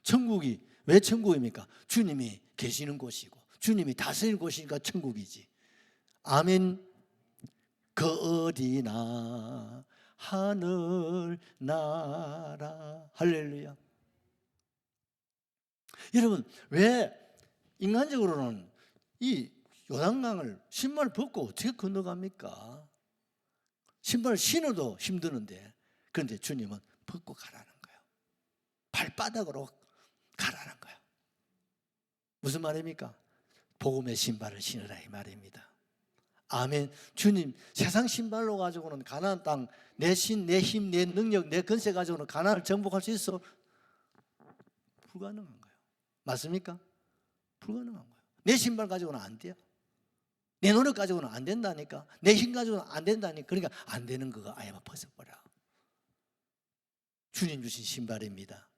S3: 천국이 왜 천국입니까? 주님이 계시는 곳이고 주님이 다스리는 곳이니까 천국이지. 아멘. 그 어디나 하늘 나라. 할렐루야. 여러분 왜 인간적으로는 이 요단강을 신발 벗고 어떻게 건너갑니까? 신발 신어도 힘드는데, 그런데 주님은 벗고 가라는 거예요. 발바닥으로 가라는 거예요. 무슨 말입니까? 복음의 신발을 신으라 이 말입니다. 아멘. 주님 세상 신발로 가지고는 가나안 땅, 내 신, 내 힘, 내 능력, 내 권세 가지고는 가나안을 정복할 수 있어? 불가능한 거예요. 맞습니까? 불가능한 거예요. 내 신발 가지고는 안 돼요. 내 노력 가지고는 안 된다니까. 내 힘 가지고는 안 된다니까. 그러니까 안 되는 거가 아예 벗어버려. 주님 주신 신발입니다.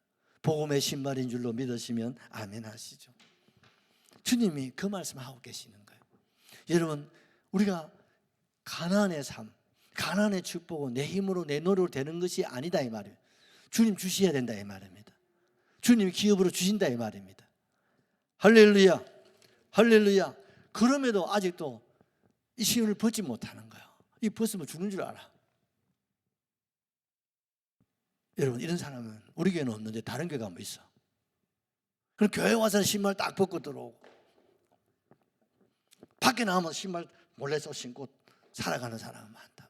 S3: 복음의 신발인 줄로 믿으시면 아멘 하시죠. 주님이 그 말씀하고 계시는 거예요. 여러분 우리가 가나안의 삶, 가나안의 축복은 내 힘으로 내 노력으로 되는 것이 아니다 이 말이에요. 주님 주셔야 된다 이 말입니다. 주님이 기업으로 주신다 이 말입니다. 할렐루야, 할렐루야. 그럼에도 아직도 이 신을 벗지 못하는 거예요. 이 벗으면 죽는 줄 알아. 여러분 이런 사람은 우리 교회는 없는데 다른 교회 가면 있어. 그럼 교회 와서 신발 딱 벗고 들어오고 밖에 나가면 신발 몰래 쏙 신고 살아가는 사람은 많다.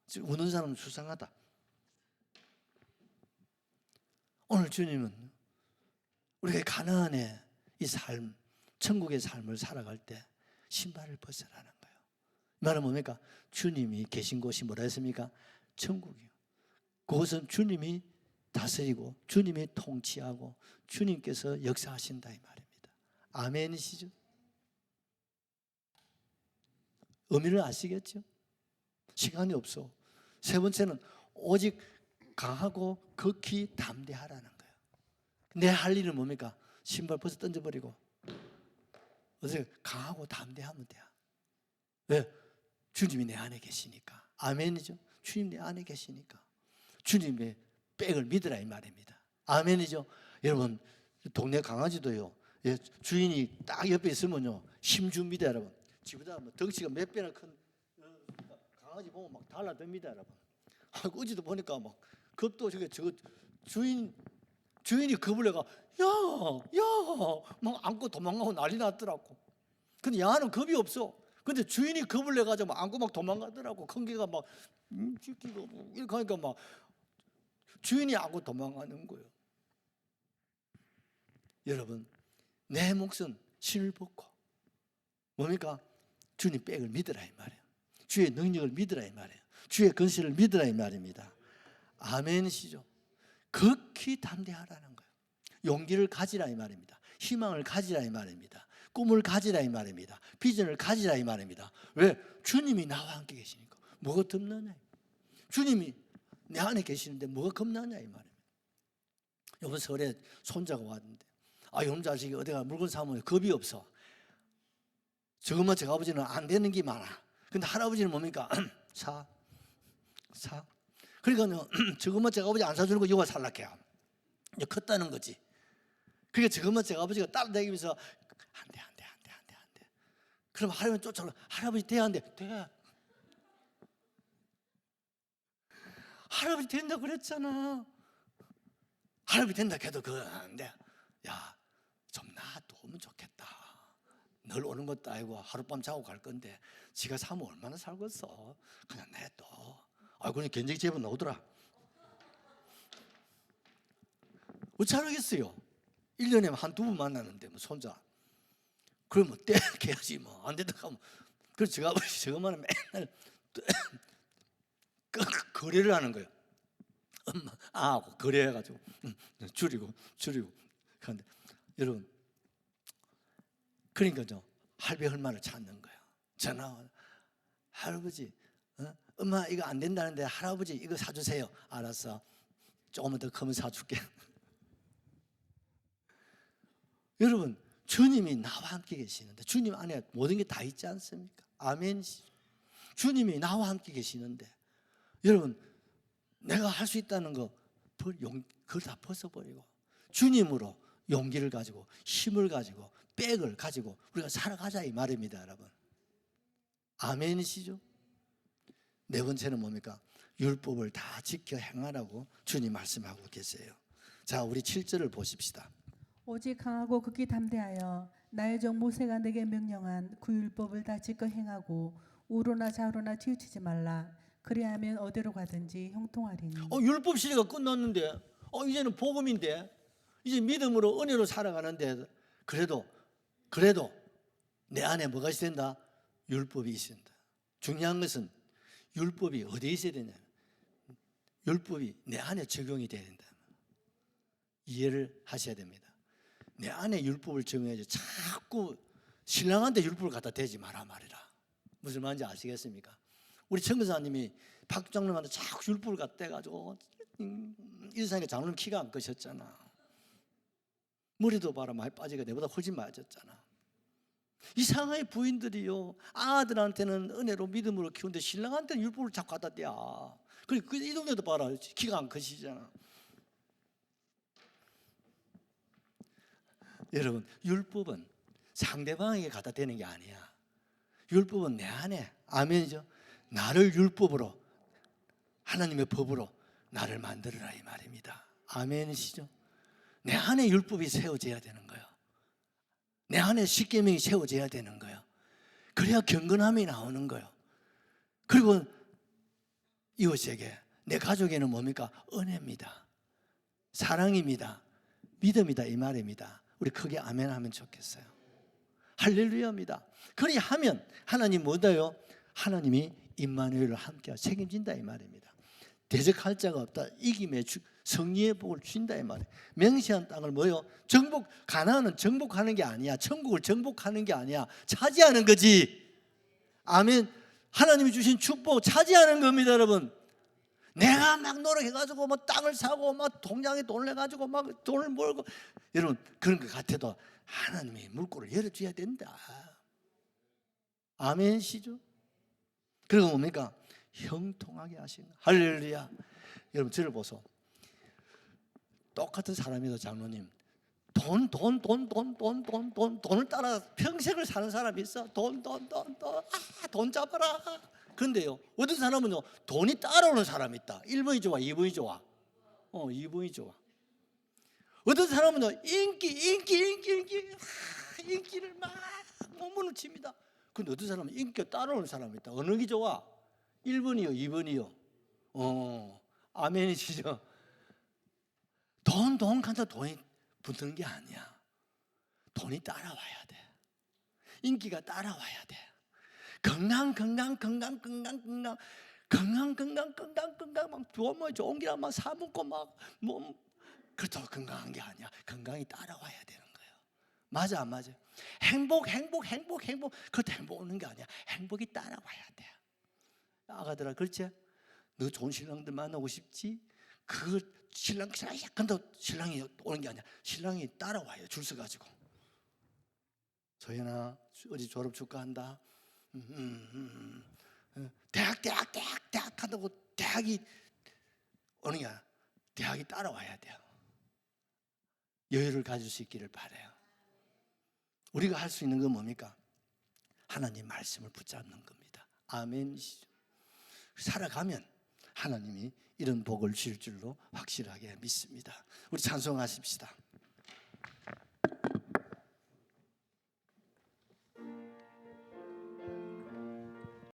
S3: 지금 우는 사람은 수상하다. 오늘 주님은 우리가 가나안의 이 삶, 천국의 삶을 살아갈 때 신발을 벗으라는 거예요. 이 말은 뭡니까? 주님이 계신 곳이 뭐라 했습니까? 천국이요. 그것은 주님이 다스리고 주님이 통치하고 주님께서 역사하신다 이 말입니다. 아멘이시죠? 의미를 아시겠죠? 시간이 없어. 세 번째는 오직 강하고 극히 담대하라는 거예요. 내 할 일은 뭡니까? 신발 벗어 던져버리고 어떻게 강하고 담대하면 돼요. 왜? 주님이 내 안에 계시니까. 아멘이죠? 주님 내 안에 계시니까. 주님의 백을 믿으라 이 말입니다. 아멘이죠? 여러분 동네 강아지도요, 주인이 딱 옆에 있으면요 힘줍니다 여러분. 집보다 뭐 덩치가 몇 배나 큰 강아지 보면 막 달라듭니다 여러분. 어제도 보니까 막 겁도 저거 주인이 겁을 내가 막 안고 도망가고 난리 났더라고. 근데 양아는 겁이 없어. 근데 주인이 겁을 내가지고 막 안고 막 도망가더라고. 큰 개가 막 찢기고 이렇게 하니까 막 주인이 안고 도망가는 거예요. 여러분 내 몫은 신을 벗고 뭡니까? 주님 백을 믿으라 이 말이에요. 주의 능력을 믿으라 이 말이에요. 주의 권세를 믿으라 이 말입니다. 아멘이시죠? 극히 담대하라는 거예요. 용기를 가지라 이 말입니다. 희망을 가지라 이 말입니다. 꿈을 가지라 이 말입니다. 비전을 가지라 이 말입니다. 왜? 주님이 나와 함께 계시니까. 뭐가 겁나냐? 주님이 내 안에 계시는데 뭐가 겁나냐 이 말입니다. 이번 설에 손자가 왔는데 이놈 자식이 어디가 물건 사면 겁이 없어. 저것만 저 아버지는 안 되는 게 많아. 근데 할아버지는 뭡니까? 사. 그러니까 저것만 제가 아버지 안 사주는 거 이거 살락해요. 이제 컸다는 거지. 그러니까 저것만 제가 아버지가 따라다니면서 안 돼. 그럼 할아버지 쫓아가. 할아버지 돼야 안 돼? 돼. 할아버지 된다 그랬잖아. 할아버지 된다 해도 그건 안 돼. 야, 좀 놔두면 좋겠다. 늘 오는 것도 아니고 하룻밤 자고 갈 건데 지가 사면 얼마나 살겠어. 그냥 놔둬. 아, 그냥 견적이 제법 나오더라. 어찌 하겠어요? 1년에 한두 번 만나는데 뭐 손자. 그러면 떼야지 뭐. 안 된다 하면. 그래서 제가 저거만 맨날 거래를 하는 거예요. 엄마, 하고 거래해가지고 줄이고. 그런데 여러분, 그러니까 할배 할머니를 찾는 거예요. 전화, 할아버지, 엄마 이거 안 된다는데 할아버지 이거 사주세요. 알았어. 조금만 더 크면 사줄게. 여러분, 주님이 나와 함께 계시는데, 주님 안에 모든 게 다 있지 않습니까? 아멘. 주님이 나와 함께 계시는데, 여러분, 내가 할 수 있다는 거 그걸 다 벗어버리고 주님으로 용기를 가지고 힘을 가지고 백을 가지고 우리가 살아가자 이 말입니다, 여러분. 아멘이시죠? 네 번째는 뭡니까? 율법을 다 지켜 행하라고 주님 말씀하고 계세요. 자, 우리 7절을 보십시다.
S2: 오직 강하고 극히 담대하여 나의 종 모세가 내게 명령한 그 율법을 다 지켜 행하고 우로나 좌로나 치우치지 말라. 그리하면 어디로 가든지 형통하리니.
S3: 율법 시대가 끝났는데, 이제는 복음인데, 이제 믿음으로 은혜로 살아가는데, 그래도 내 안에 뭐가 있어야 된다? 율법이 있어야 된다. 중요한 것은 율법이 어디에 있어야 되냐? 율법이 내 안에 적용이 돼야 된다. 이해를 하셔야 됩니다. 내 안에 율법을 적용해야지 자꾸 신랑한테 율법을 갖다 대지 마라 말이라. 무슨 말인지 아시겠습니까? 우리 청교사님이 박 장로한테 자꾸 율법을 갖다 대가지고 이 세상에 장로님 키가 안 크셨잖아. 머리도 봐라 많이 빠지고 내보다 훨씬 많아졌잖아. 이상하게 부인들이요, 아들한테는 은혜로 믿음으로 키우는데 신랑한테는 율법을 자꾸 갖다 대. 그리고 이 동네도 봐라, 키가 안 크시잖아. 여러분, 율법은 상대방에게 갖다 대는 게 아니야. 율법은 내 안에, 아멘이죠. 나를 율법으로, 하나님의 법으로 나를 만들어라 이 말입니다. 아멘이시죠? 내 안에 율법이 세워져야 되는 거예요. 내 안에 십계명이 세워져야 되는 거예요. 그래야 경건함이 나오는 거예요. 그리고 이웃에게, 내 가족에는 뭡니까? 은혜입니다. 사랑입니다. 믿음이다 이 말입니다. 우리 크게 아멘 하면 좋겠어요. 할렐루야입니다. 그리하면 하나님 뭐다요? 하나님이 임마누엘을 함께 책임진다 이 말입니다. 대적할 자가 없다. 이김의 승리의 복을 주신다 이 말이에요. 맹세한 땅을 뭐요? 가나안은 정복하는 게 아니야. 천국을 정복하는 게 아니야. 차지하는 거지. 아멘. 하나님이 주신 축복 차지하는 겁니다, 여러분. 내가 막 노력해가지고 뭐 땅을 사고 막 통장에 돈을 내가지고 막 돈을 벌고, 여러분 그런 것 같아도 하나님이 물꼬를 열어줘야 된다. 아멘시죠? 그리고 뭡니까? 형통하게 하신 거. 할렐루야. 여러분 저를 보소. 똑같은 사람이다. 장로님 돈을 따라 평생을 사는 사람이 있어. 돈 잡아라. 그런데요, 어떤 사람은요 돈이 따라오는 사람이 있다. 1번이 좋아, 2번이 좋아. 2번이 좋아. 어떤 사람은요 인기를 막 몸으로 칩니다. 근데 어떤 사람은 인기가 따라오는 사람이 있다. 어느 게 좋아? 1번이요, 2번이요. 아멘이시죠? 돈 간다 돈이 붙는 게 아니야. 돈이 따라와야 돼. 인기가 따라와야 돼. 건강 막 좋은 기랑 막 사먹고 막 그렇다고 건강한 게 아니야. 건강이 따라와야 되는 거예요. 맞아 안 맞아? 행복 그것도 행복 오는 게 아니야. 행복이 따라와야 돼. 아가들아, 그렇지? 너 좋은 신랑들 만나고 싶지? 그 신랑 약간 더 신랑이 오는 게 아니야. 신랑이 따라와요. 줄 서가지고. 소연아, 어디 졸업 축하한다. 대학 한다고 대학이 오는 게 아니라 대학이 따라와야 돼요. 여유를 가질 수 있기를 바라요. 우리가 할 수 있는 건 뭡니까? 하나님 말씀을 붙잡는 겁니다. 아멘이시죠. 살아가면 하나님이 이런 복을 주실 줄로 확실하게 믿습니다. 우리 찬송하십시다.